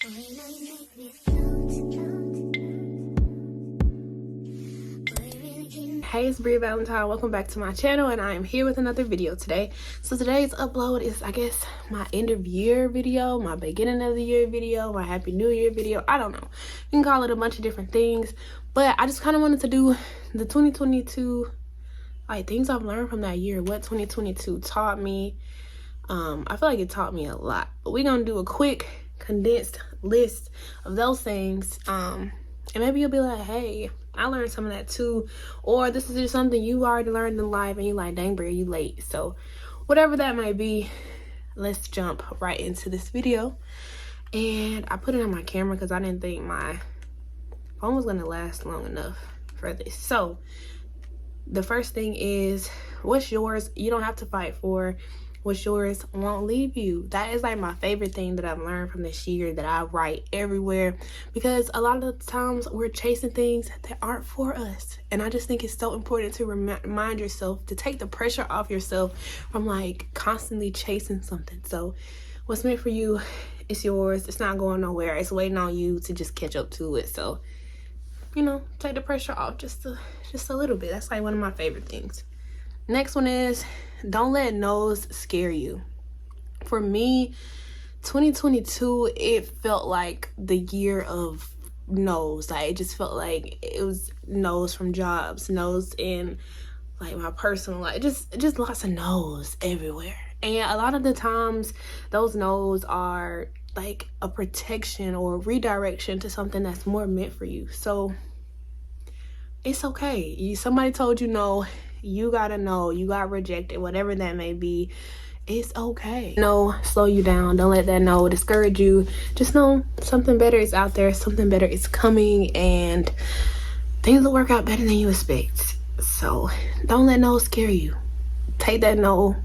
Hey, it's Bria Valentine. Welcome back to my channel, and I am here with another video today. So today's upload is, I guess, my end of year video, my beginning of the year video, my happy new year video. I don't know, you can call it a bunch of different things, but I just kind of wanted to do the 2022 like things I've learned from that year, what 2022 taught me. I feel like it taught me a lot, but we're gonna do a quick condensed list of those things, and maybe you'll be like, hey, I learned some of that too, or this is just something you already learned in life and you're like, dang, Bria, you late. So whatever that might be, let's jump right into this video. And I put it on my camera because I didn't think my phone was gonna last long enough for this. So the first thing is, what's yours you don't have to fight for. What's yours won't leave you. That is like my favorite thing that I've learned from this year, that I write everywhere, because a lot of the times we're chasing things that aren't for us. And I just think it's so important to remind yourself to take the pressure off yourself from like constantly chasing something. So what's meant for you, it's yours. It's not going nowhere. It's waiting on you to just catch up to it. So, you know, take the pressure off just a little bit. That's like one of my favorite things. Next one is, don't let no's scare you. For me, 2022, it felt like the year of no's. Like, it just felt like it was no's from jobs, no's in like my personal life, just lots of no's everywhere. And a lot of the times those no's are like a protection or redirection to something that's more meant for you. So it's okay. Somebody told you no, you gotta know, you got rejected, whatever that may be. It's okay. No, slow you down. Don't let that no discourage you. Just know something better is out there, something better is coming, and things will work out better than you expect. So don't let no scare you. Take that no,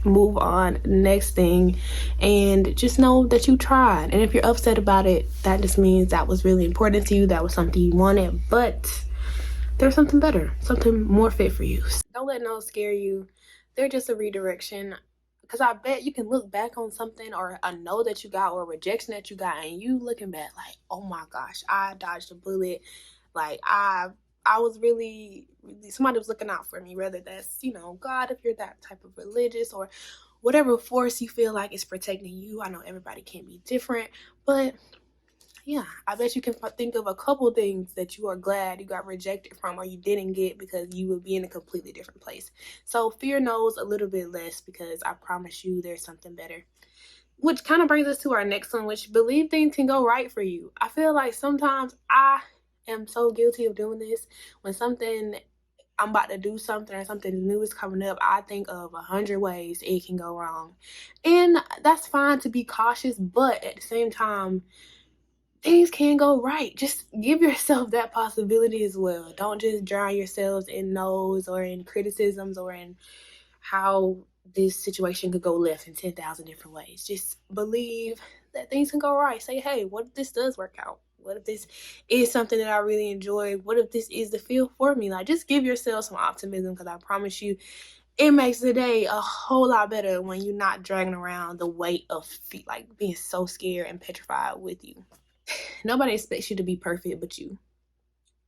move on, next thing, and just know that you tried. And if you're upset about it, that just means that was really important to you, that was something you wanted, but there's something better, something more fit for you. Don't let no scare you. They're just a redirection. Because I bet you can look back on something, or a no that you got, or a rejection that you got, and you looking back like, oh my gosh, I dodged a bullet. Like I was really, somebody was looking out for me. Whether that's, you know, God, if you're that type of religious, or whatever force you feel like is protecting you. I know everybody can be different, but yeah, I bet you can think of a couple things that you are glad you got rejected from, or you didn't get, because you would be in a completely different place. So fear knows a little bit less, because I promise you there's something better. Which kind of brings us to our next one, which believe things can go right for you. I feel like sometimes I am so guilty of doing this. When I'm about to do something, or something new is coming up, I think of 100 ways it can go wrong. And that's fine to be cautious, but at the same time, things can go right. Just give yourself that possibility as well. Don't just drown yourselves in no's, or in criticisms, or in how this situation could go left in 10,000 different ways. Just believe that things can go right. Say, hey, what if this does work out? What if this is something that I really enjoy? What if this is the feel for me? Like, just give yourself some optimism, because I promise you, it makes the day a whole lot better when you're not dragging around the weight of like being so scared and petrified with you. Nobody expects you to be perfect but you.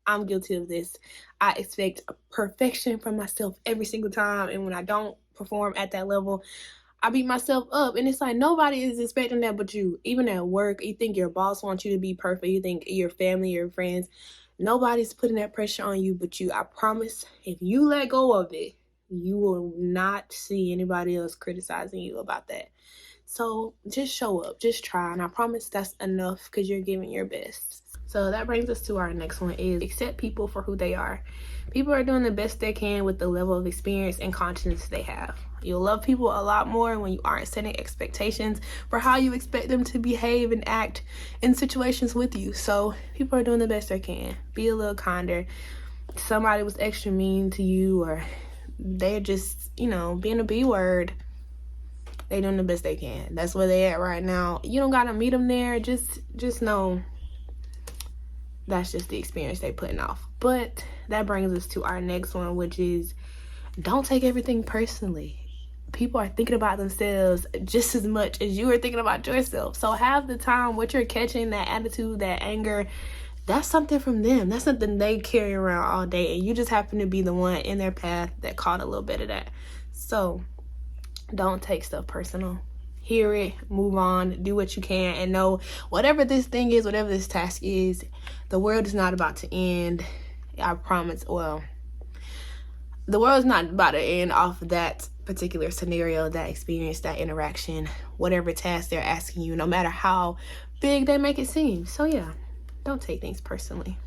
I'm guilty of this. I expect perfection from myself every single time, and when I don't perform at that level, I beat myself up. And it's like, nobody is expecting that but you. Even at work, you think your boss wants you to be perfect, you think your family, your friends, nobody's putting that pressure on you but you. I promise, if you let go of it, you will not see anybody else criticizing you about that. So just show up, just try, and I promise that's enough, because you're giving your best. So that brings us to our next one, is accept people for who they are. People are doing the best they can with the level of experience and conscience they have. You'll love people a lot more when you aren't setting expectations for how you expect them to behave and act in situations with you. So people are doing the best they can. Be a little kinder. Somebody was extra mean to you, or they're just, you know, being a B word. They doing the best they can. That's where they at right now. You don't gotta meet them there. Just know that's just the experience they putting off. But that brings us to our next one, which is, don't take everything personally. people are thinking about themselves just as much as you are thinking about yourself. So have the time, what you're catching, that attitude, that anger, that's something from them. That's something they carry around all day, and you just happen to be the one in their path that caught a little bit of that. So don't take stuff personal. Hear it, move on, do what you can, and know whatever this thing is, whatever this task is, the world is not about to end. I promise. Well, the world's not about to end off of that particular scenario, that experience, that interaction, whatever task they're asking you, no matter how big they make it seem. So yeah, don't take things personally.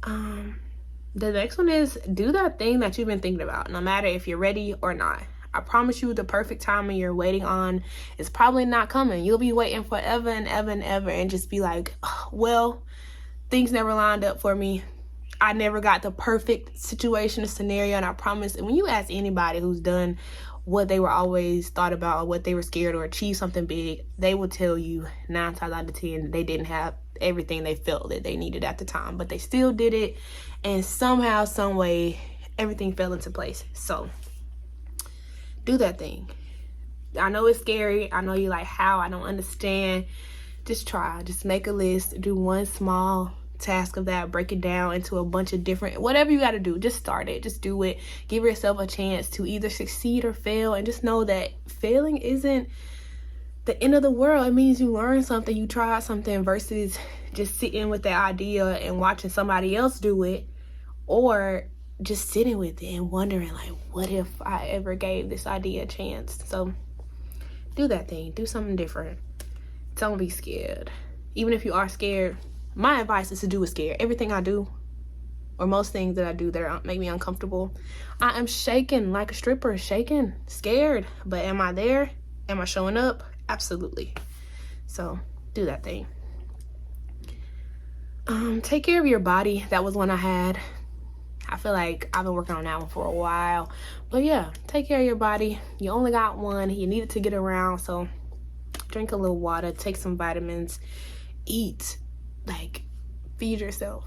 The next one is do that thing that you've been thinking about, no matter if you're ready or not. I promise you, the perfect timing you're waiting on is probably not coming. You'll be waiting forever and ever and ever and just be like, oh, well, things never lined up for me. I never got the perfect situation or scenario. And I promise, and when you ask anybody who's done what they were always thought about, or what they were scared or achieved something big, they will tell you 9 times out of 10 they didn't have everything they felt that they needed at the time, but they still did it, and somehow, some way, everything fell into place. So do that thing. I know it's scary. I know you're like, how? I don't understand. Just try. Just make a list. Do one small task of that. Break it down into a bunch of different, whatever you got to do. Just start it. Just do it. Give yourself a chance to either succeed or fail. And just know that failing isn't the end of the world. It means you learned something. You tried something, versus just sitting with that idea and watching somebody else do it, or just sitting with it and wondering, like, what if I ever gave this idea a chance? So do that thing. Do something different. Don't be scared. Even if you are scared, my advice is to do it scared. Everything I do, or most things that I do that make me uncomfortable, I am shaking like a stripper, shaking, scared. But am I there? Am I showing up? Absolutely. So do that thing. Take care of your body. That was one I had. I feel like I've been working on that one for a while. But yeah, take care of your body. You only got one. You need it to get around. So drink a little water. Take some vitamins. Eat. Like, feed yourself.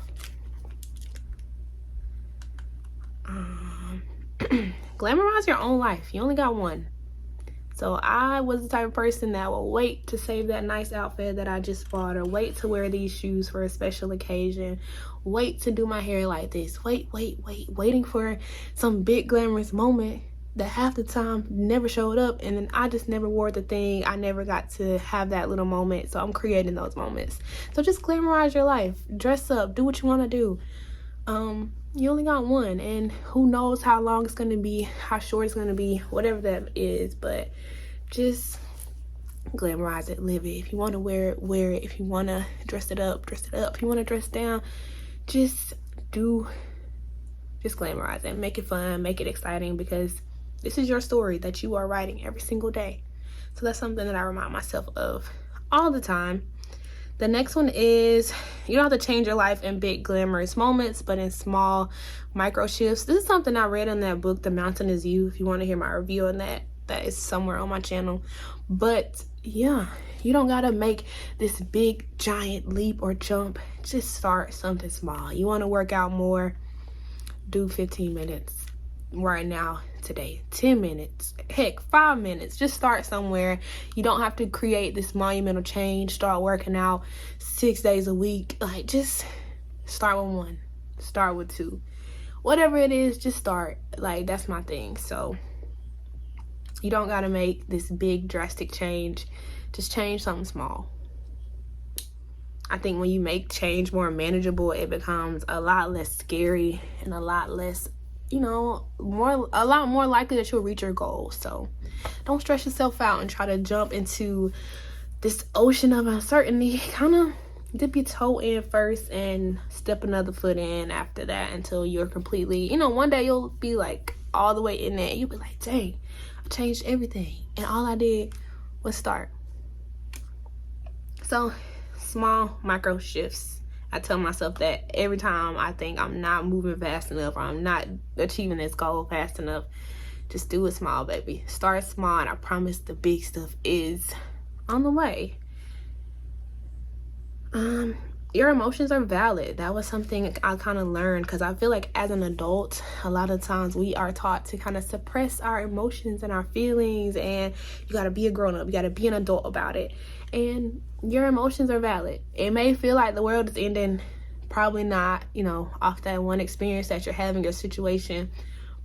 Glamorize your own life. You only got one. So I was the type of person that will wait to save that nice outfit that I just bought, or wait to wear these shoes for a special occasion, wait to do my hair like this, waiting for some big glamorous moment that half the time never showed up, and then I just never wore the thing. I never got to have that little moment. So I'm creating those moments. So just glamorize your life. Dress up. Do what you want to do. You only got one, and who knows how long it's going to be, how short it's going to be, whatever that is. But just glamorize it, live it. If you want to wear it, wear it. If you want to dress it up, dress it up. If you want to dress down, just glamorize it. Make it fun, make it exciting, because this is your story that you are writing every single day. So that's something that I remind myself of all the time. The next one is, you don't have to change your life in big glamorous moments, but in small micro shifts. This is something I read in that book, The Mountain Is You. If you want to hear my review on that, that is somewhere on my channel. But yeah, you don't gotta make this big giant leap or jump. Just start something small. You want to work out more, do 15 minutes right now, today, 10 minutes, heck, 5 minutes. Just start somewhere. You don't have to create this monumental change. Start working out 6 days a week. Like, just start with 1, start with 2, whatever it is, just start. Like, that's my thing. So you don't got to make this big drastic change. Just change something small. I think when you make change more manageable, it becomes a lot less scary and a lot less, you know, a lot more likely that you'll reach your goal. So don't stress yourself out and try to jump into this ocean of uncertainty. Kind of dip your toe in first and step another foot in after that, until you're completely, you know, one day you'll be like all the way in there. You'll be like, dang, I changed everything, and all I did was start. So small micro shifts. I tell myself that every time I think I'm not moving fast enough, or I'm not achieving this goal fast enough. Just do it small, baby. Start small, and I promise the big stuff is on the way. your emotions are valid. That was something I kind of learned, because I feel like as an adult, a lot of times we are taught to kind of suppress our emotions and our feelings, and you got to be a grown-up, you got to be an adult about it. And your emotions are valid. It may feel like the world is ending, probably not, you know, off that one experience that you're having, your situation,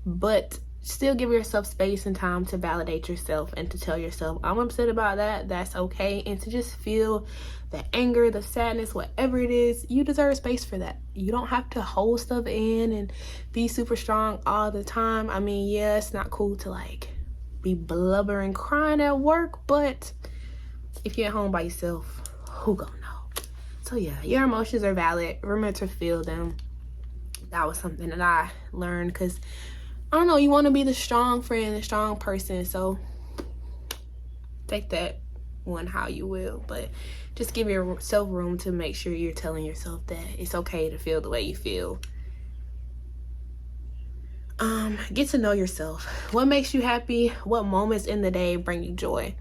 but still give yourself space and time to validate yourself and to tell yourself, I'm upset about that, that's okay. And to just feel the anger, the sadness, whatever it is, you deserve space for that. You don't have to hold stuff in and be super strong all the time. I mean, yeah, it's not cool to like be blubbering, crying at work, but if you're at home by yourself, who gonna know? So yeah, your emotions are valid. Remember to feel them. That was something that I learned, because I don't know, you want to be the strong friend, the strong person, so take that one how you will, but just give yourself room to make sure you're telling yourself that it's okay to feel the way you feel. Get to know yourself. What makes you happy? What moments in the day bring you joy?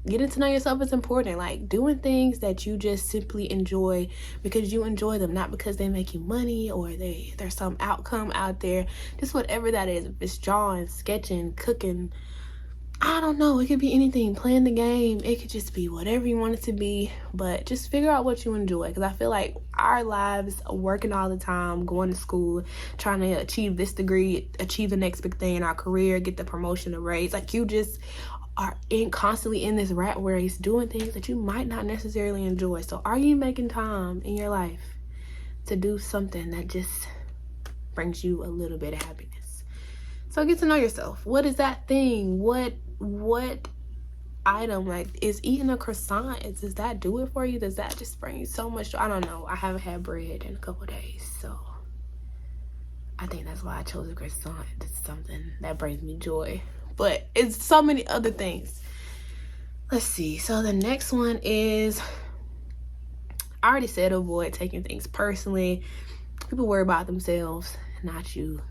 Getting to know yourself is important. Like doing things that you just simply enjoy because you enjoy them, not because they make you money or there's some outcome out there. Just whatever that is. If it's drawing, sketching, cooking, I don't know, it could be anything. Playing the game, it could just be whatever you want it to be, but just figure out what you enjoy. Because I feel like our lives, working all the time, going to school, trying to achieve this degree, achieve the next big thing in our career, get the promotion, the raise, like you just are constantly in this rat race doing things that you might not necessarily enjoy. So are you making time in your life to do something that just brings you a little bit of happiness? So get to know yourself. What is that thing? What item, like, is eating a croissant, does that do it for you? Does that just bring you so much joy? I don't know. I haven't had bread in a couple of days, so I think that's why I chose a croissant. It's something that brings me joy. But it's so many other things. Let's see. So the next one is, I already said avoid taking things personally. People worry about themselves, not you.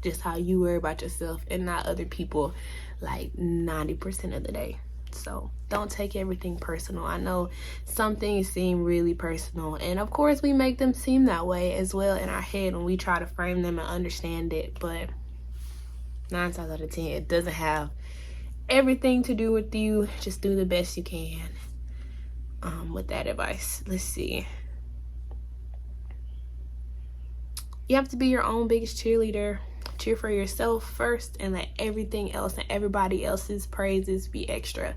Just how you worry about yourself and not other people, like 90% of the day. So don't take everything personal. I know some things seem really personal, and of course we make them seem that way as well in our head when we try to frame them and understand it, but 9 times out of 10 it doesn't have everything to do with you. Just do the best you can with that advice. Let's see. You have to be your own biggest cheerleader. Cheer for yourself first and let everything else and everybody else's praises be extra.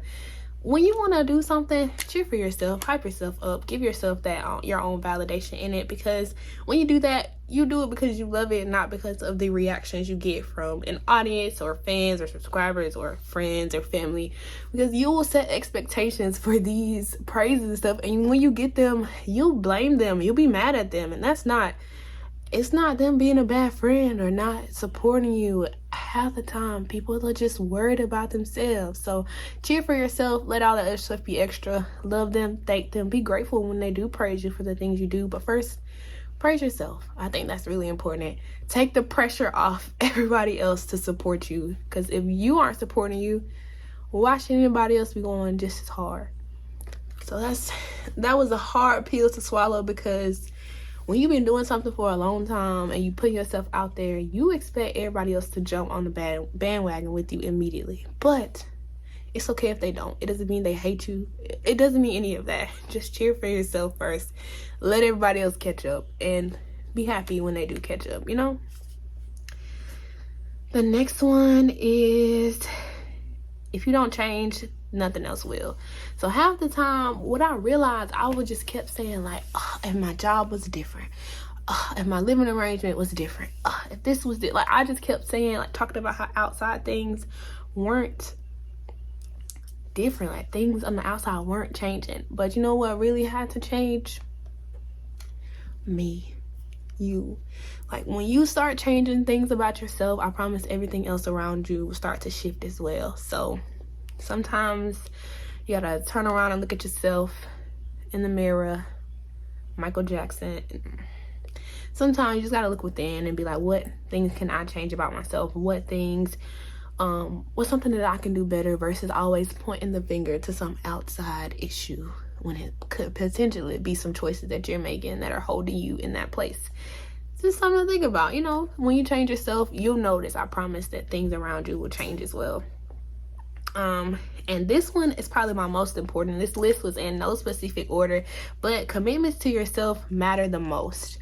When you want to do something, cheer for yourself, hype yourself up, give yourself that your own validation in it, because when you do that, you do it because you love it, not because of the reactions you get from an audience or fans or subscribers or friends or family, because you will set expectations for these praises and stuff, and when you get them, you'll blame them, you'll be mad at them, and it's not them being a bad friend or not supporting you. Half the time, people are just worried about themselves. So cheer for yourself. Let all that other stuff be extra. Love them. Thank them. Be grateful when they do praise you for the things you do. But first, praise yourself. I think that's really important. Take the pressure off everybody else to support you. Because if you aren't supporting you, why should anybody else be going just as hard? So that was a hard pill to swallow, because when you've been doing something for a long time and you put yourself out there, you expect everybody else to jump on the bandwagon with you immediately. But it's okay if they don't. It doesn't mean they hate you. It doesn't mean any of that. Just cheer for yourself first. Let everybody else catch up and be happy when they do catch up, you know? The next one is, if you don't change, nothing else will. So half the time, what I realized, I would just kept saying like, oh, if my job was different, if my living arrangement was different, if this was like, I just kept saying, like, talking about how outside things weren't different, like things on the outside weren't changing. But you know what really had to change? Me. You. Like, when you start changing things about yourself, I promise everything else around you will start to shift as well. So sometimes you gotta turn around and look at yourself in the mirror. Michael Jackson. Sometimes you just gotta look within and be like, what things can I change about myself? What things, what's something that I can do better, versus always pointing the finger to some outside issue. when it could potentially be some choices that you're making that are holding you in that place. It's just something to think about. You know, when you change yourself, you'll notice, I promise, that things around you will change as well. And this one is probably my most important. This list was in no specific order, but commitments to yourself matter the most.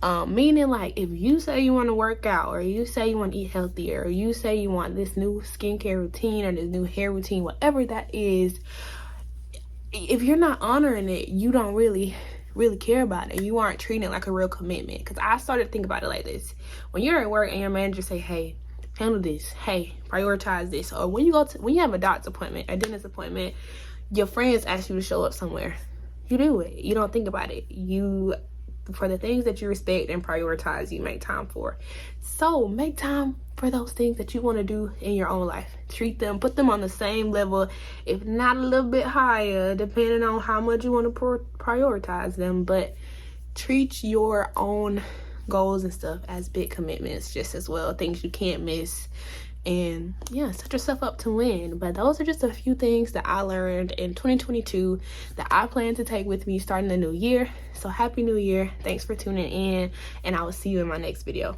Meaning, like, if you say you want to work out, or you say you want to eat healthier, or you say you want this new skincare routine or this new hair routine, whatever that is, if you're not honoring it, you don't really care about it. You aren't treating it like a real commitment. Because I started to think about it like this: when you're at work and your manager say, hey, handle this, hey, prioritize this, or when you have a doctor's appointment, a dentist appointment, your friends ask you to show up somewhere, you do it. You don't think about it. For the things that you respect and prioritize, you make time for. So make time for those things that you want to do in your own life. Treat them, put them on the same level, if not a little bit higher, depending on how much you want to prioritize them. But treat your own goals and stuff as big commitments just as well, things you can't miss. And yeah, set yourself up to win. But those are just a few things that I learned in 2022 that I plan to take with me starting the new year. So happy new year. Thanks for tuning in, and I will see you in my next video.